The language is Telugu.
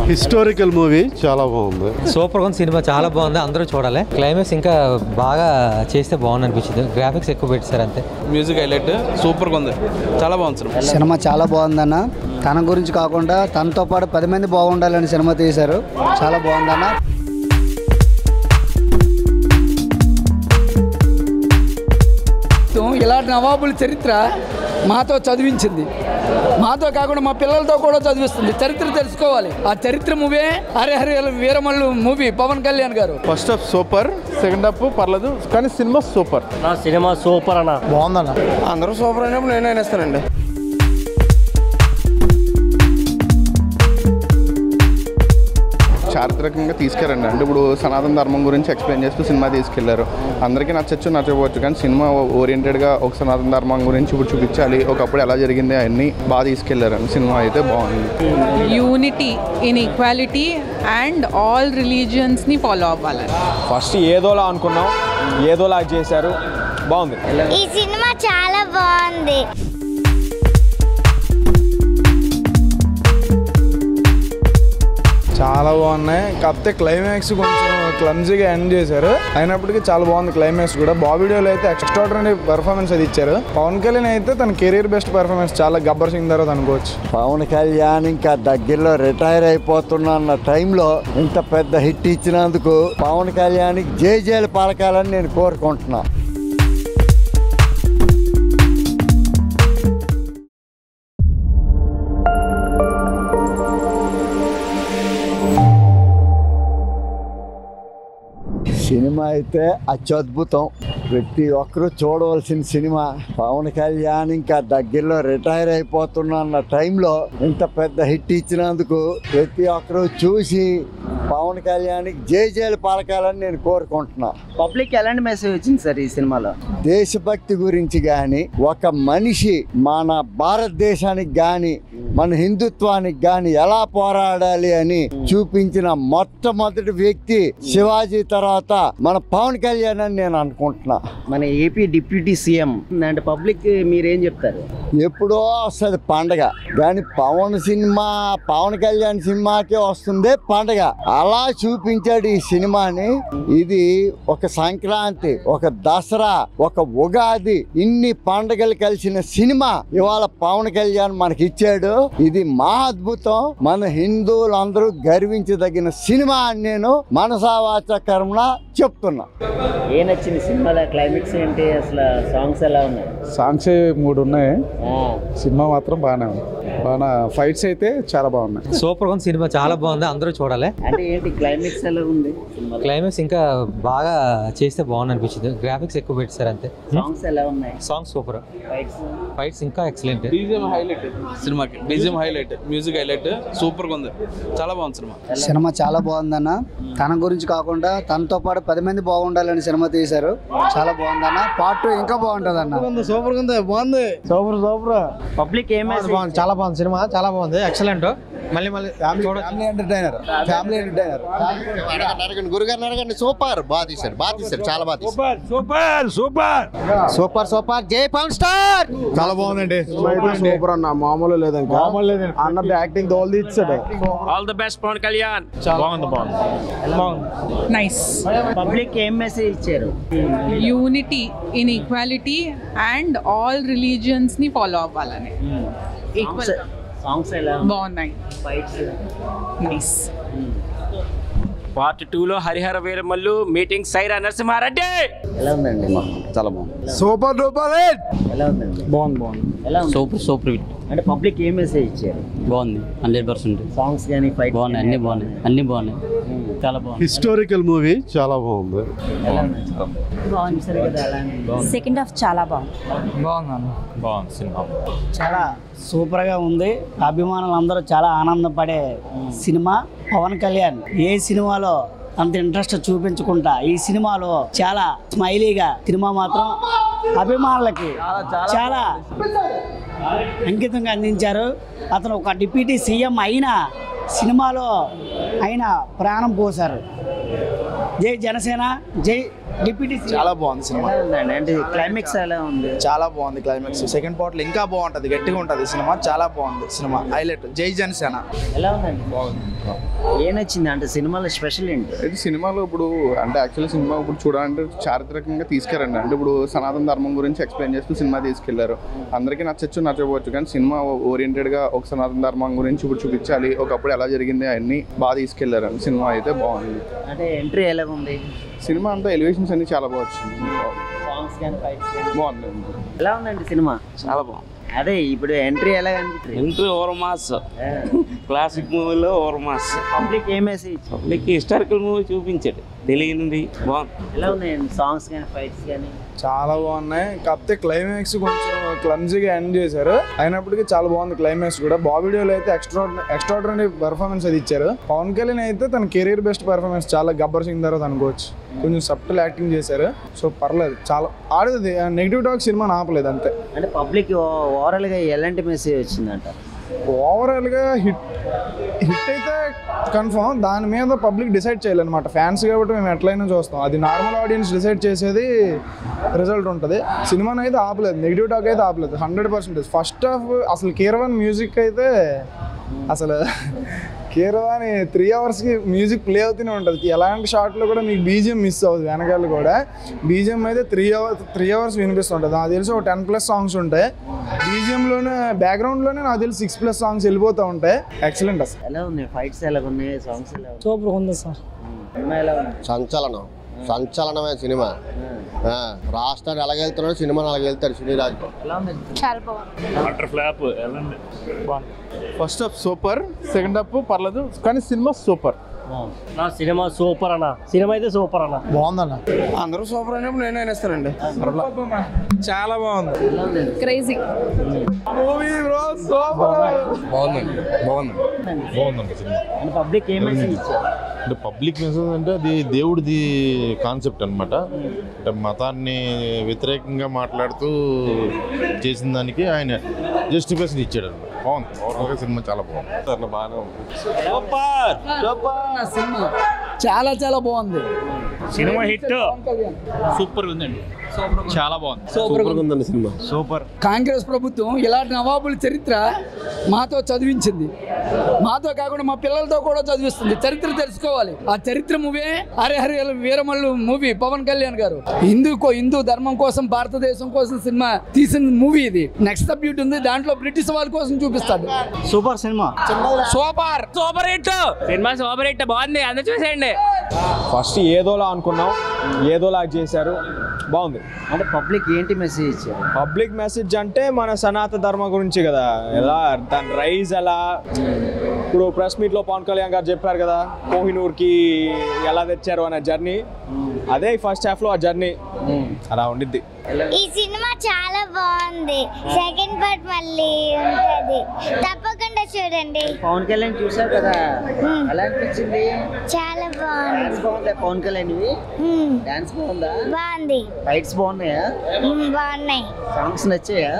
హిస్టారికల్ మూవీ చాలా బాగుంది. సూపర్ గా సినిమా చాలా బాగుంది, అందరూ చూడాలి. క్లైమాక్స్ ఇంకా బాగా చేస్తే బాగుంది అనిపించింది. గ్రాఫిక్స్ ఎక్కువ పెట్టారు అంతే. మ్యూజిక్ హైలైట్ సూపర్ గా ఉంది, చాలా బాగుంది సినిమా చాలా బాగుందన్న. తన గురించి కాకుండా తనతో పాటు 10 మంది బాగుండాలని సినిమా తీశారు. చాలా బాగుందన్న. ఇలాంటి నవాబుల చరిత్ర మాతో చదివించింది, మాతో కాకుండా మా పిల్లలతో కూడా చదివిస్తుంది. చరిత్ర తెలుసుకోవాలి. ఆ చరిత్ర మూవీ హరి హరి వీరమల్లు మూవీ పవన్ కళ్యాణ్ గారు. First half super, second half పర్లేదు, కానీ సినిమా సూపర్. సినిమా సూపర్ అన్న, బాగుందన్న. అందరూ సూపర్ అయినప్పుడు నేను ఇస్తానండి. చారిత్రకంగా తీసుకెళ్ళండి. అంటే ఇప్పుడు సనాతన ధర్మం గురించి ఎక్స్ప్లెయిన్ చేస్తూ సినిమా తీసుకెళ్లారు. అందరికీ నచ్చచ్చు, నచ్చకపోవచ్చు, కానీ సినిమా ఓరియంటెడ్గా ఒక సనాతన ధర్మం గురించి ఇప్పుడు చూపించాలి, ఒకప్పుడు ఎలా జరిగింది అవన్నీ బాగా తీసుకెళ్లారండి. సినిమా అయితే బాగుంది. Unity in equality and all రిలీజియన్స్ని ఫాలో అవ్వాలి. ఫస్ట్ ఏదోలా అనుకున్నాం, ఏదోలా చేశారు, బాగుంది. ఈ సినిమా చాలా బాగుంది. చాలా బాగున్నాయి. కాకపోతే క్లైమాక్స్ కొంచెం క్లమ్జీగా ఎండ్ చేశారు, అయినప్పటికీ చాలా బాగుంది క్లైమాక్స్ కూడా. బాబీడోలో అయితే ఎక్స్ట్రాడనరీ పర్ఫార్మెన్స్ అది ఇచ్చారు. పవన్ కళ్యాణ్ అయితే తన కెరీర్ బెస్ట్ పర్ఫార్మెన్స్, చాలా గబ్బర్ సింగ్ తర్వాత అనుకోవచ్చు. పవన్ కళ్యాణ్ ఇంకా దగ్గరలో రిటైర్ అయిపోతున్నా అన్న టైంలో ఇంత పెద్ద హిట్ ఇచ్చినందుకు పవన్ కళ్యాణ్కి జైలు పలకాలని నేను కోరుకుంటున్నా. సినిమా అయితే అత్యద్భుతం, ప్రతి ఒక్కరూ చూడవలసిన సినిమా. పవన్ కళ్యాణ్ ఇంకా దగ్గరలో రిటైర్ అయిపోతున్నా అన్న టైంలో ఇంత పెద్ద హిట్ ఇచ్చినందుకు ప్రతి ఒక్కరూ చూసి పవన్ కళ్యాణ్కి జైలు పలకాలని నేను కోరుకుంటున్నా. పబ్లిక్ ఎలాంటి మెసేజ్ వచ్చింది సార్ ఈ సినిమాలో? దేశభక్తి గురించి కానీ, ఒక మనిషి మన భారతదేశానికి కానీ మన హిందుత్వానికి కానీ ఎలా పోరాడాలి అని చూపించిన మొట్టమొదటి వ్యక్తి శివాజీ తర్వాత మన పవన్ కళ్యాణ్ అని నేను అనుకుంటున్నా. మన ఏపీ డిప్యూటీ సీఎం అంటే పబ్లిక్ మీరేం చెప్తారు? ఎప్పుడో వస్తుంది పండగ, కానీ పవన్ కళ్యాణ్ సినిమాకే వస్తుంది పండగ. అలా చూపించాడు ఈ సినిమాని. ఇది ఒక సంక్రాంతి, ఒక దసరా, ఒక ఉగాది, ఇన్ని పండగలు కలిసిన సినిమా ఇవాళ పవన్ కళ్యాణ్ మనకి ఇచ్చాడు. ఇది మా అద్భుతం, మన హిందువులందరూ గర్వించదగిన సినిమా అని నేను మనసావాచ కర్మణ చెప్తున్నా. ఏ నచ్చింది సినిమాలో? క్లైమాక్స్ ఏంటి, అసలు సాంగ్స్ ఎలా ఉన్నాయి? సాంగ్స్ 3 ఉన్నాయి, సినిమా మాత్రం బాగానే ఉంది. బాగా ఫైట్స్ అయితే చాలా బాగున్నాయి. సూపర్ గా సినిమా చాలా బాగుంది, అందరూ చూడాలి. అంటే ఏంటి క్లైమాక్స్ ఎలా ఉంది? క్లైమాక్స్ ఇంకా బాగా చేస్తే బాగుంది అనిపించింది. గ్రాఫిక్స్ ఎక్కువ పెట్టారు అంతే. సాంగ్స్ ఎలా ఉన్నాయి? సాంగ్స్ సూపర్, ఫైట్స్ ఇంకా ఎక్సలెంట్. బీజిఎం హైలైట్ సినిమాకి, BGM highlight, music highlight super గా ఉంది, చాలా బాగుంది సినిమా. సినిమా చాలా బాగుందన్న. తన గురించి కాకుండా తనతో పాటు 10 మంది బాగుండాలని సినిమా తీశారు. చాలా బాగుందన్న. పార్ట్ 2 ఇంకా బాగుంటుంది అన్న. సూపర్ గా ఉంది, బాగుంది, సూపర్ సూపర్. పబ్లిక్ ఏమైనా బాగుంది, చాలా బాగుంది సినిమా, చాలా బాగుంది, ఎక్సలెంట్. మళ్ళీ ఫ్యామిలీ ఎంటర్టైనర్. గురుగారు అడగండి. సూపర్, బాగా తీశారు, చాలా బాగా తీశారు. సూపర్. జై పవన్ స్టార్. చాలా బాగుందండి, సూపర్ అన్న, మామూలు లేదండి. అన్న యాక్టింగ్ దోల్ది ఇచ్చాడు. All the best Pawan Kalyan. Nice. Public ఏం మెసేజ్ ఇచ్చారు? Unity in equality and all రిలీజియన్స్ని ఫాలో అవ్వాలని. ఈక్వల్ సాంగ్స్ ఎలా బాగున్నాయి, ఫైట్స్ నైస్. పార్ట్ 2లో హరిహర వీరమల్లు మీటింగ్ సైరా నరసింహారెడ్డి. ఎలా ఉందండి? చాలా బాగుంది. Super duper hit. ఎలా ఉందండి? బాగుంది. ఎలా ఉంది? సూపర్ అంటే పబ్లిక్ ఏం మెసేజ్ ఇచ్చారు? బాగుంది, 100%. సాంగ్స్ కానీ ఫైట్ బాగున్నాయి, అన్ని బాగున్నాయి, చాలా బాగుంది. హిస్టారికల్ మూవీ చాలా బాగుంది. సెకండ్ హాఫ్ చాలా బాగుంది. బాగుంది సినిమా, చాలా సూపర్ గా ఉంది. అభిమానులు అందరూ చాలా ఆనందపడే సినిమా. పవన్ కళ్యాణ్ ఏ సినిమాలో అంత ఇంట్రెస్ట్ చూపించుకుంటా ఈ సినిమాలో చాలా స్మైలీగా సినిమా మాత్రం అభిమానులకి చాలా అంకితంగా అందించారు. అతను ఒక డిప్యూటీ సీఎం అయిన సినిమాలో ఆయన ప్రాణం పోశారు. జై జనసేన, జై డిప్యూటీ చాలా బాగుంది సినిమా. అంటే క్లైమాక్స్ ఎలా ఉంది? చాలా బాగుంది క్లైమాక్స్. సెకండ్ పార్ట్ లో ఇంకా బాగుంటది, గట్టిగా ఉంటది సినిమా. చాలా బాగుంది సినిమా. హైలైట్ జై జనసేన. ఎలా ఉందండి? బాగుంది. ఏం నచ్చింది అంటే సినిమాలో స్పెషల్ ఏంటి? ఇది సినిమాలో ఇప్పుడు అంటే యాక్చువల్లీ సినిమా ఇప్పుడు చూడాలంటే చారిత్రకంగా తీసుకెళ్ళండి. అంటే ఇప్పుడు సనాతన ధర్మం గురించి ఎక్స్ప్లెయిన్ చేస్తూ సినిమా తీసుకెళ్లారు. అందరికీ నచ్చచ్చు నచ్చకపోవచ్చు, కానీ సినిమా ఓరియంటెడ్గా ఒక సనాతన ధర్మం గురించి ఇప్పుడు చూపించాలి, ఒకప్పుడు ఎలా జరిగింది అవన్నీ బాగా తీసుకెళ్లారు. సినిమా అయితే బాగుంది. అంటే ఎంట్రీ ఎలా ఉంది? సినిమా అంతా ఎలివేషన్స్ అన్ని చాలా బాగా వచ్చింది. సాంగ్స్ కానీ ఫైట్స్ కానీ బాగుంది. ఎలా ఉందండి సినిమా? చాలా బాగుంది. అదే ఇప్పుడు ఎంట్రీ ఎలా కనిపిస్తుంది? ఎంట్రీ ఓవర్ మాస్, క్లాసిక్ మూవీలో ఓవర్ మాస్. పబ్లిక్ ఏ మెసేజ్? పబ్లిక్ హిస్టారికల్ మూవీ చూపించాడు, తెలియనిది బాగుంది. ఎలా ఉన్నాయండి సాంగ్స్ కానీ ఫైట్స్ కానీ? చాలా బాగున్నాయి. కాకపోతే క్లైమాక్స్ కొంచెం క్లమ్జీగా ఎండ్ చేశారు. అయినప్పటికీ చాలా బాగుంది క్లైమాక్స్ కూడా. బాబీడియోలో అయితే ఎక్స్ట్రాడనరీ పర్ఫార్మెన్స్ అది ఇచ్చారు. పవన్ కళ్యాణ్ అయితే తన కెరీర్ బెస్ట్ పర్ఫార్మెన్స్. చాలా గబ్బర్ సింగ్ తర్వాత అనుకోవచ్చు. కొంచెం సబ్టల్ యాక్టింగ్ చేశారు. సో పర్లేదు, చాలా ఆడేది. నెగిటివ్ టాక్ సినిమా ఆపలేదు అంతే. అంటే పబ్లిక్ ఓవరాల్గా ఎలాంటి మెసేజ్ వచ్చిందంట? ఓవరాల్గా హిట్ అయితే కన్ఫర్మ్. దాని మీద పబ్లిక్ డిసైడ్ చేయాలన్నమాట. ఫ్యాన్స్ కాబట్టి మేము ఎట్లయినా చూస్తాం. అది నార్మల్ ఆడియన్స్ డిసైడ్ చేసేది రిజల్ట్ ఉంటుంది. సినిమాని అయితే ఆపలేదు, నెగిటివ్ టాక్ అయితే ఆపలేదు 100%. ఫస్ట్ హాఫ్ అసలు కీరవాణి మ్యూజిక్ అయితే అసలు కీరవాణి 3 అవర్స్కి మ్యూజిక్ ప్లే అవుతూనే ఉంటుంది. ఎలాంటి షాట్లో కూడా మీకు బీజిఎం మిస్ అవుతుంది. వెనకాల కూడా బీజిఎం అయితే 3 అవర్స్ వినిపిస్తుంటుంది. నాకు తెలిసి ఒక 10+ సాంగ్స్ ఉంటాయి. బీజిఎంలోనే బ్యాక్గ్రౌండ్లోనే నాకు తెలిసి 6+ సాంగ్స్ వెళ్ళిపోతూ ఉంటాయి. ఎక్సలెంట్ అసలు. ఎలా ఉన్నాయి ఫైట్స్? ఎలా ఉన్నాయి సాంగ్స్? ఎలా ఉన్నాయి? సూపర్ ఉంది సార్. సినిమా ఎలా ఉంది? సంచలనమే సినిమా. రాష్ట్రాన్ని ఎలాగెళ్తున్నాడు, సినిమాని అలాగెళ్తాడు సునీరాజు. ఎలా ఉంది? చాలా బాగుంది. First half super, second half పర్లేదు, కానీ సినిమా సూపర్. సినిమా సూపర్ అన్న. సినిమా అయితే సూపర్ అన్న. బాగుందన్న. అందరూ సూపర్ అయినప్పుడు నేను ఇస్తానండి. చాలా బాగుంది. Crazy movie bro super. బాగుందండి సినిమా. పబ్లిక్ ఏ మెసేజ్ ఇచ్చారు? అంటే పబ్లిక్ మెసేజ్ అంటే అది దేవుడిది కాన్సెప్ట్ అనమాట. అంటే మతాన్ని వ్యతిరేకంగా మాట్లాడుతూ చేసిన దానికి ఆయన జస్టిఫికేషన్ ఇచ్చాడు అనమాట. బాగుంది. ఓవరాల్గా సినిమా చాలా బాగుంది. బాగానే ఉంది. సినిమా చాలా చాలా బాగుంది. సినిమా హిట్, సూపర్ ఉందండి. చాలా బాగుంది. సూపర్ ఉందండి సినిమా. సూపర్. కాంగ్రెస్ ప్రభుత్వం ఇలాంటి నవాబుల చరిత్ర మాతో చదివించింది. మాతో కాకుండా మా పిల్లలతో కూడా చదివిస్తుంది. చరిత్ర తెలుసుకోవాలి. ఆ చరిత్ర మూవీ హరి హరి వీరమల్లు మూవీ. పవన్ కళ్యాణ్ గారు హిందూ ధర్మం కోసం, భారతదేశం కోసం సినిమా తీసిన మూవీ ఇది. నెక్స్ట్ సబ్జెక్ట్ ఉంది, దాంట్లో బ్రిటిష్ వాళ్ళ కోసం చూపిస్తాడు. Super cinema. Super hit cinema. Super hit బాగుంది, అందరూ చూసేయండి. ఫస్ట్ ఏదోలా అనుకున్నాం, ఏదోలా చేశారు. బాగుంది. అంటే పబ్లిక్ ఏంటి మెసేజ్ ఇచ్చారు? పబ్లిక్ మెసేజ్ అంటే మన సనాతన ధర్మం గురించి కదా. ఎలా దాని రైజ్ ఎలా ఇప్పుడు ప్రెస్ మీట్లో పవన్ కళ్యాణ్ గారు చెప్పారు కదా, కోహినూర్కి ఎలా తెచ్చారు అనే జర్నీ. అదే ఫస్ట్ హాఫ్లో ఆ జర్నీ అలా ఉండిద్ది. ఈ సినిమా చాలా బాగుంది. సెకండ్ పార్ట్ మళ్ళీ ఉంటది, తప్పకుండా చూడండి. పవన్ కళ్యాణ్ చూసావు కదా, ఎలా అనిపించింది? చాలా బాగుంది. పవన్ కళ్యాణ్ డాన్స్ బాగుందా? బాగుంది. ఫైట్స్ బాగున్నాయా? బాగున్నాయి. సాంగ్స్ నచ్చాయా?